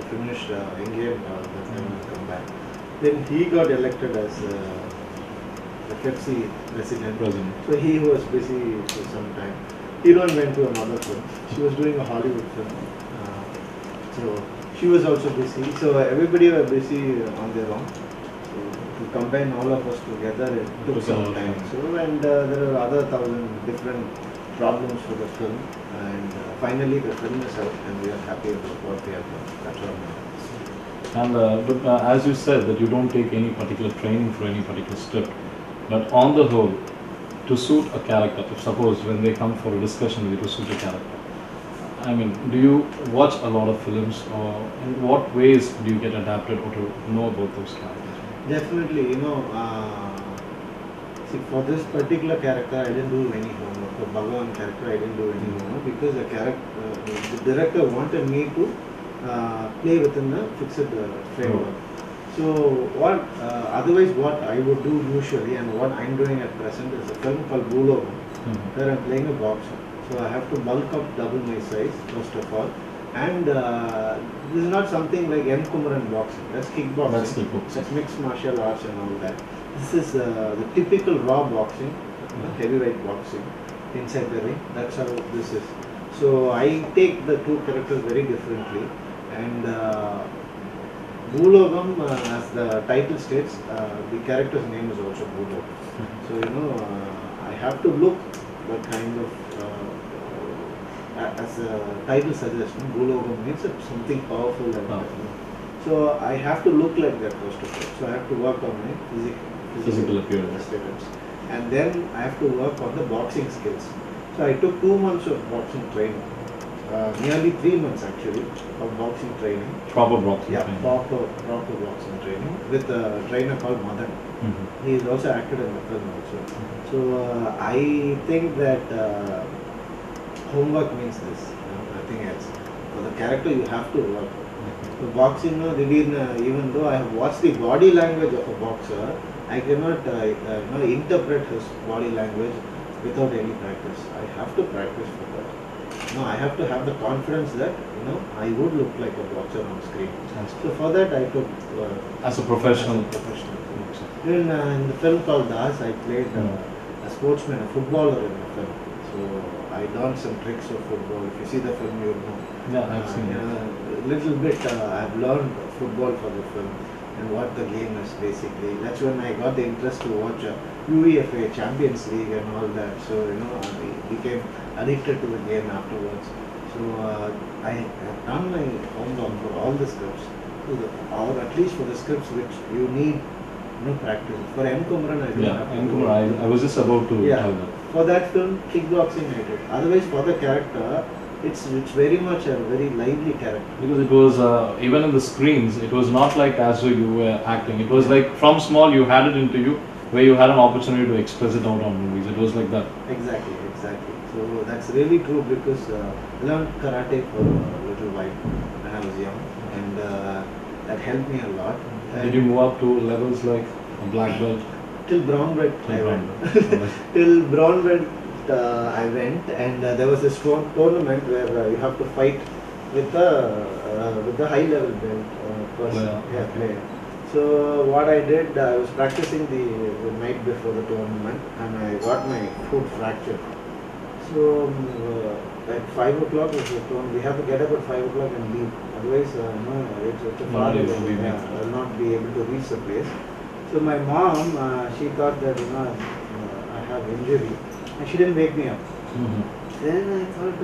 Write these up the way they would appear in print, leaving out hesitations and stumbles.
finished England that time and come back. Then he got elected as the Pepsi president. So he was busy for some time. Heroine went to another film. She was doing a Hollywood film. So she was also busy. So everybody were busy on their own. So to combine all of us together, it took some time. So and there are other 1,000 different problems for the film. And finally the film is out and we are happy about what we have done. That's all. And but as you said that you don't take any particular training for any particular script, but on the whole, to suit a character, if suppose when they come for a discussion with you to suit a character, I mean, do you watch a lot of films, or in what ways do you get adapted or to know about those characters? Definitely, see, for this particular character I didn't do any homework. For Bhagavan character I didn't do any homework because the director wanted me to play within the fixed framework. So what otherwise what I would do usually and what I'm doing at present is a film called Bhulogam, where I'm playing a boxer. So I have to bulk up double my size first of all, and this is not something like M. Kumaran boxing. That's kickboxing. That's mixed martial arts and all that. This is the typical raw boxing, heavyweight boxing inside the ring. That's how this is. So I take the two characters very differently, and Bhulogam, as the title states, the character's name is also Bhulogam. So I have to look the kind of as a title suggests, Bhulogam means something powerful and so I have to look like that first of all. So I have to work on my physical appearance, and then I have to work on the boxing skills. So I took 2 months of boxing training, nearly 3 months actually of boxing training. Proper boxing training. Proper boxing training with a trainer called Madan. He is also acted in the film also. So I think that homework means this, nothing else. For the character you have to work. So boxing, even though I have watched the body language of a boxer, I cannot interpret his body language without any practice. I have to practice for that. I have to have the confidence that I would look like a boxer on screen. So for that I took as a professional. In the film called Das, I played a sportsman, a footballer in the film. So I learned some tricks of football. If you see the film, you'll know. Yeah, I've seen it. A little bit. I've learned football for the film and what the game is basically. That's when I got the interest to watch UEFA Champions League and all that. So I became addicted to the game afterwards. So I have done my homework for all the scripts, or at least for the scripts which you need practice. For M. Kumaran, I don't have M. Kumaran, I was just about to tell that. For that film, kickboxing I did. Otherwise, for the character, it's very much a very lively character. Because it was, even in the screens, it was not like as though you were acting. It was like from small you had it into you, where you had an opportunity to express it out on movies. It was like that. Exactly. So that's really true because I learned karate for a little while when I was young, and that helped me a lot. Did you move up to levels like a black belt? Till brown belt I went. Till brown belt I went, and there was this tournament where you have to fight with the high level belt person, player. So what I did, I was practicing the night before the tournament, and I got my foot fractured. So at 5 o'clock was the tournament. We have to get up at 5 o'clock and leave. Otherwise, it's far away. I will not be able to reach the place. So my mom, she thought that I have injury, and she didn't wake me up. Then I thought,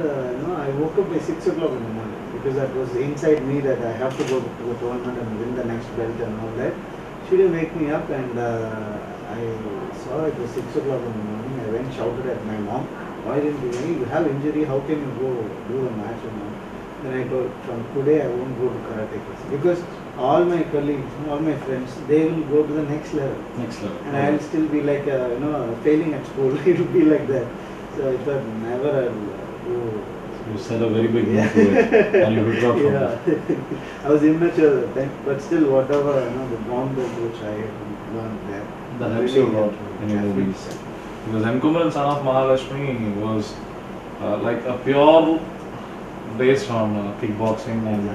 I woke up by 6 o'clock in the morning because that was inside me that I have to go to the tournament and win the next belt and all that. She didn't wake me up, and I saw it was 6 o'clock in the morning. I went shouted at my mom, "Why didn't you have injury? How can you go do the match?" And all. Then I told, from today I won't go to karate class because all my colleagues, all my friends, they will go to the next level. And I will still be like, failing at school. It will be like that. So I thought never I'll go. You set a very big note to it, and you withdraw from that. I was immature at the time, but still whatever, the brown belt which I learned there. That helps you a lot in your movies. Because M. Kumaran, Son of Mahalakshmi, was like a pure based on kickboxing, and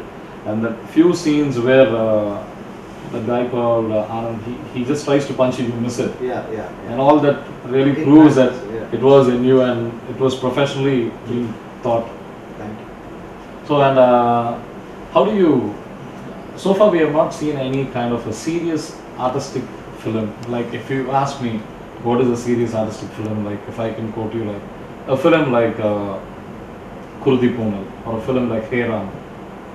And the few scenes where the guy called Anand, he just tries to punch you, you miss it. Yeah. And all that really It proves that matters, yeah. it was in you and it was professionally being thought. Thank you. So, and how do you, so far we have not seen any kind of a serious artistic film. Like if you ask me, what is a serious artistic film, like if I can quote you, like a film like Kurdi Ponal or a film like Hey Ram.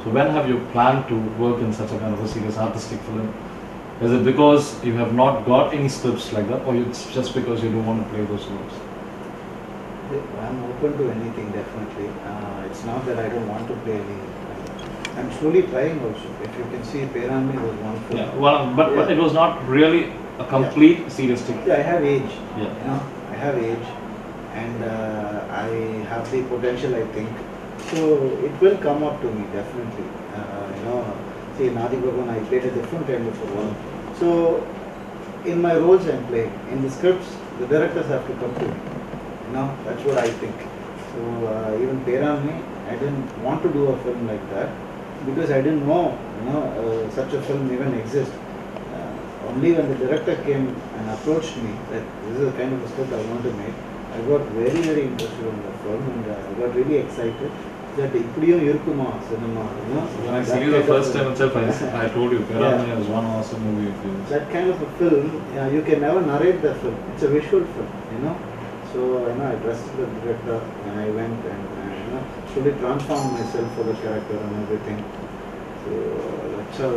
So when have you planned to work in such a kind of a serious artistic film? Is it because you have not got any scripts like that, or it's just because you don't want to play those roles? I'm open to anything, definitely. It's not that I don't want to play any. I'm slowly trying also. If you can see, Perami was one film. Yeah, well, but it was not really a complete serious thing. Yeah, I have age. Yeah. You know, I have age, and I have the potential, I think. So it will come up to me, definitely. You know, see, in Adi Bhagan, I played a different kind of a role. So in my roles I'm playing, in the scripts, the directors have to come to me. You know, that's what I think. So even Perami, I didn't want to do a film like that because I didn't know, you know, such a film even exists. Only when the director came and approached me that this is the kind of a script I want to make, I got very, very interested in the film and I got really excited that இப்படியும் இருக்குமா cinema, you know. When I see you the first time itself, I told you, Perami was one awesome movie of yours. That kind of a film, you can never narrate the film. It's a visual film, you know. So, you know, I trusted the director and I went and, you know, slowly transformed myself for the character and everything. So, that's how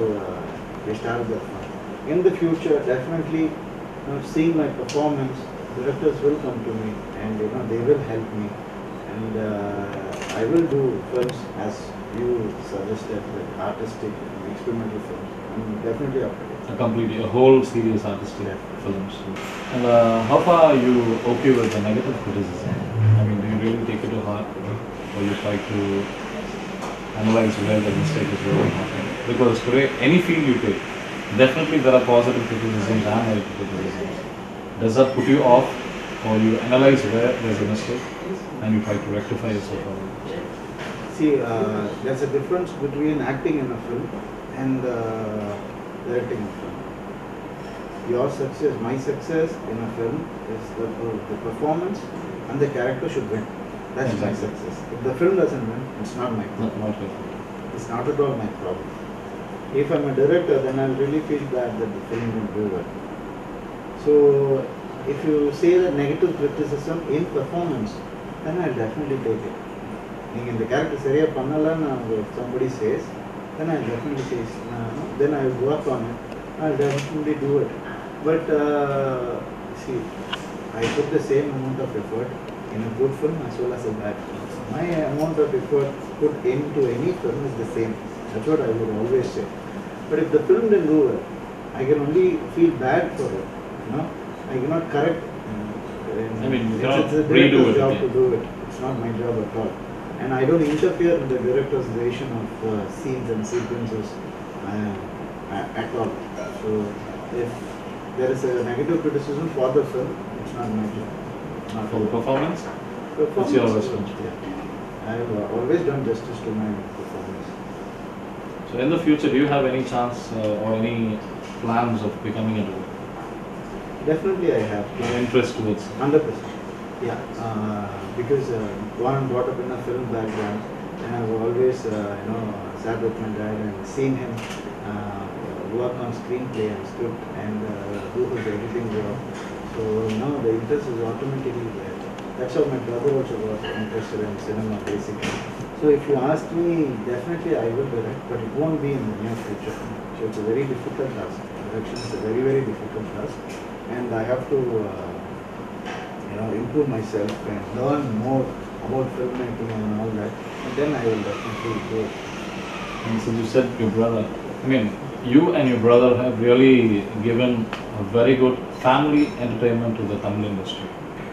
we started the film. In the future, definitely, you know, seeing my performance, directors will come to me and, you know, they will help me. And I will do films as you suggested, like artistic, experimental films. I'm definitely up to it. A whole serious artistic films. And how far are you okay with the negative criticism? I mean, do you really take it to heart, or you try to analyze where the mistake is really happening? Because today, any field you take, definitely there are positive criticisms and negative criticisms. Does that put you off, or you analyze where there's a mistake and you try to rectify yourself? See, there's a difference between acting in a film and directing a film. Your success, my success in a film is the performance and the character should win. That's my success. If the film doesn't win, it's not my problem. It's not at all my problem. If I'm a director, then I'll really feel bad that the film didn't do well. So, if you say that negative criticism in performance, then I'll definitely take it. In the character seriya pannalana, if somebody says, then I'll definitely say, then I will work on it. I'll definitely do it. But see, I put the same amount of effort in a good film as well as a bad film. My amount of effort put into any film is the same. That's what I would always say. But if the film didn't do well, I can only feel bad for it. You know, I cannot correct. I mean, you cannot it's a redo director's it job again. to do it. It's not my job at all. And I don't interfere in the director's creation of scenes and sequences at all. So if there is a negative criticism for the film, it's not my job. Not For the performance, it's your responsibility. Yeah. I have always done justice to my performance. So in the future, do you have any chance or any plans of becoming a director? Definitely I have. Your interest towards 100%. Yeah. Because born brought up in a film background, and I've always sat with my dad and seen him work on screenplay and script and do his editing job. So the interest is automatically there. That's how my brother also was interested in cinema basically. So if you ask me, definitely I will direct, but it won't be in the near future. So it's a very difficult task. Direction is a very, very difficult task, and I have to improve myself and learn more about filmmaking and all that, and then I will definitely do it. And since you said your brother, I mean, you and your brother have really given a very good family entertainment to the Tamil industry,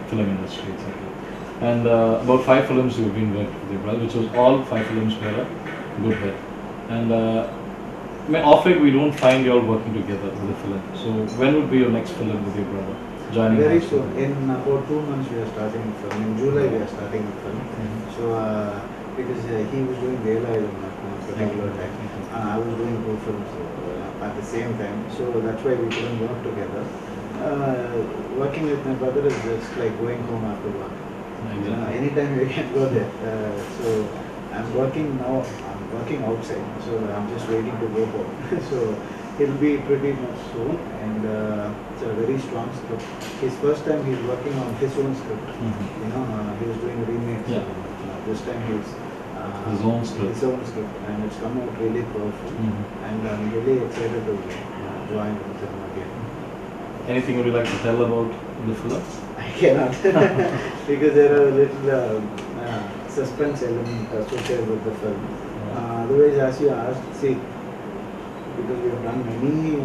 film industry, etc. And about 5 films you've been working with your brother, which was all 5 films were a good hit. And I mean, off it we don't find you all working together with the film. So when would be your next film with your brother? Joining Very us? soon. In about 2 months we are starting the film. In July we are starting the film. So because he was doing Vela at that particular time. I was doing two films at the same time, so that's why we couldn't work together. Working with my brother is just like going home after work. Anytime we can go there. So I'm working now. I'm working outside, so I'm just waiting to go home. So it'll be pretty much soon, and it's a very strong script. His first time he's working on his own script. You know, he was doing remakes. Yeah. This time he's his own script. His own script, and it's come out really powerful. And I'm really excited to join with him again. Anything would you like to tell about the film? I cannot because there are little suspense element associated with the film. Otherwise, as you asked, see, because we have done many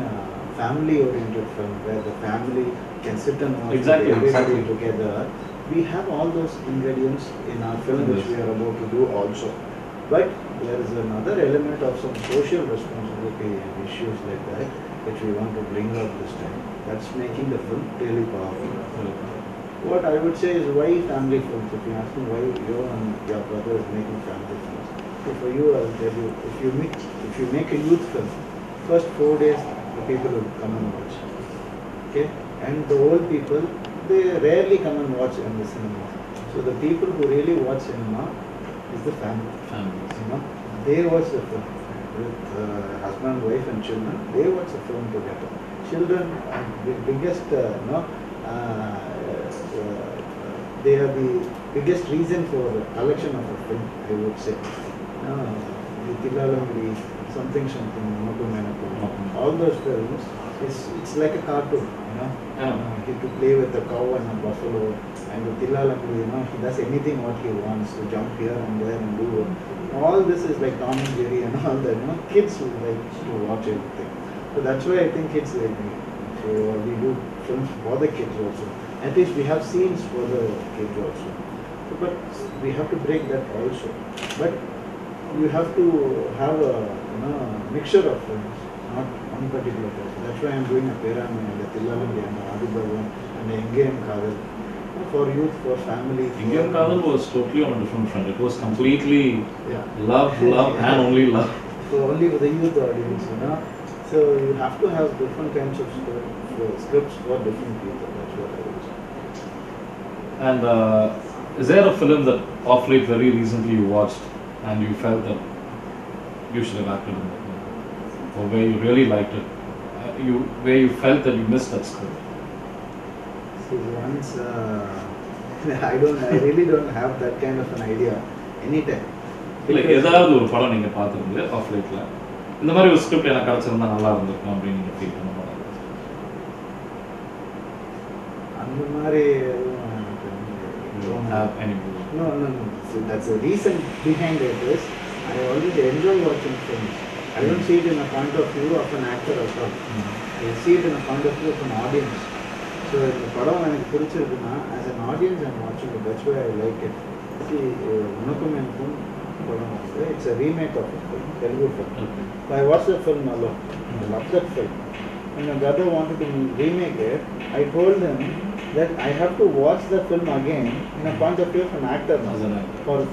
family-oriented films where the family can sit and watch everybody together. We have all those ingredients in our film which we are about to do also. But there is another element of some social responsibility and issues like that which we want to bring out this time. That's making the film really powerful. What I would say is why family films? If you ask me why you and your brother is making family films. So for you, I'll tell you, if you make a youth film, first 4 days the people will come and watch. Okay? And the old people, they rarely come and watch in the cinema. So the people who really watch cinema is the family. Families. You know, they watch the film with husband, wife, and children. They watch the film together. Children are the biggest, they are the biggest reason for the collection of a film, I would say. The Tilalamri, something, all those films, it's like a cartoon, you know. He to play with a cow and a buffalo, and the Tilalamri, you know, he does anything what he wants, to jump here and there and do it. All this is like Tom and Jerry and all that, you know. Kids would like to watch everything. So that's why I think kids like me. So we do films for the kids also. At least we have scenes for the kids also. So, but we have to break that also. But you have to have a mixture of films, not one particular film. That's why I'm doing a Pyramid and a Tilalamri and a Adibhavan and a Ingayam Kadal. For youth, for family. Ingayam Kadal was totally on a different front. It was completely love, and only love. So only for the youth audience, you know. So you have to have different kinds of scripts for different people. That's what I would say. And is there a film that of late very recently you watched and you felt that you should have acted in that movie? Or where you really liked it? Where you felt that you missed that script? See, once I really don't have that kind of an idea anytime. ஏதாவது ஒரு படம் நீங்க பார்த்துருந்து of லைட்ல இந்த மாதிரி ஒரு script எனக்கு கிடைச்சிருந்தா நல்லா இருந்திருக்கும் அப்படின்னு நீங்க ஃபீல் பண்ண மாட்டீங்க? அந்த மாதிரி don't have any movie. No. So that's the reason behind it is I always enjoy watching films. I don't see it in a point of view of an actor or all. I see it in a point of view of an audience. So இந்த படம் எனக்கு பிடிச்சிருக்குன்னா as an audience I'm watching it. That's why I like it. See, உனக்கும் எனக்கும் படம் வந்து it's a remake of a film, Telugu film. So I watched the film alone. I love that film. When my brother wanted to remake it, I told him that I have to watch the film again in a point of view of an actor.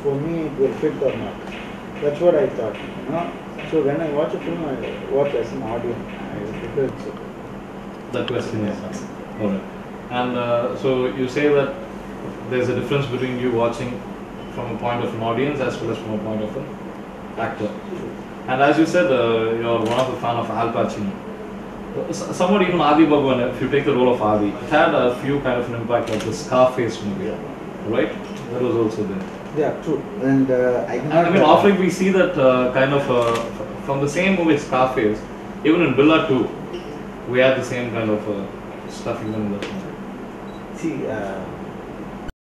For me it will fit or not. That's what I thought. You know? So when I watch a film, I watch as an audience. That question is asked. Alright. And so you say that there's a difference between you watching from a point of an audience as well as from a point of an actor. And as you said, you're one of the fan of Al Pacino. Somewhat even Adi Bhagwan, if you take the role of Adi, had a few kind of an impact like the Scarface movie, right? That was also there. Yeah, true. And I mean, often we see that kind of from the same movie Scarface, even in Billa 2, we had the same kind of stuff even in that movie. See,